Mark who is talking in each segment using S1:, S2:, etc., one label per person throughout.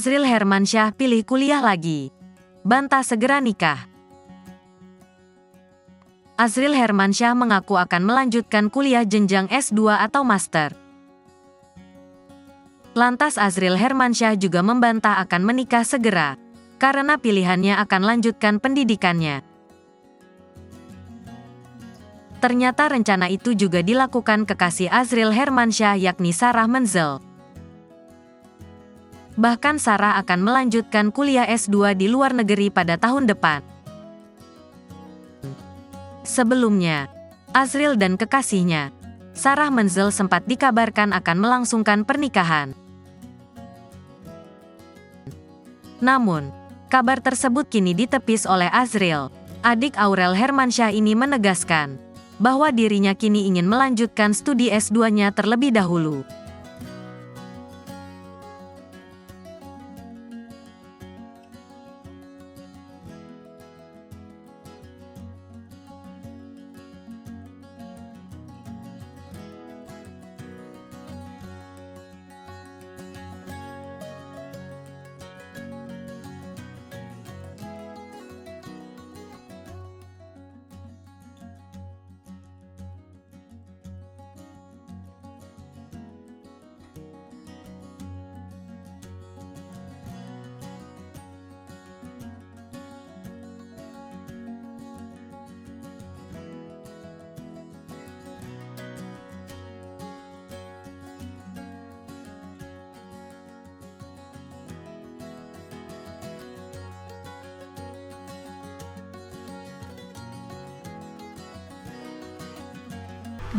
S1: Azril Hermansyah pilih kuliah lagi. Bantah segera nikah. Azril Hermansyah mengaku akan melanjutkan kuliah jenjang S2 atau Master. Lantas Azril Hermansyah juga membantah akan menikah segera, karena pilihannya akan lanjutkan pendidikannya. Ternyata rencana itu juga dilakukan kekasih Azril Hermansyah yakni Sarah Menzel. Bahkan Sarah akan melanjutkan kuliah S2 di luar negeri pada tahun depan. Sebelumnya, Azril dan kekasihnya, Sarah Menzel sempat dikabarkan akan melangsungkan pernikahan. Namun, kabar tersebut kini ditepis oleh Azril. Adik Aurel Hermansyah ini menegaskan bahwa dirinya kini ingin melanjutkan studi S2-nya terlebih dahulu.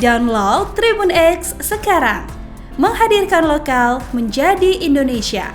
S2: Download Tribun X sekarang, menghadirkan lokal menjadi Indonesia.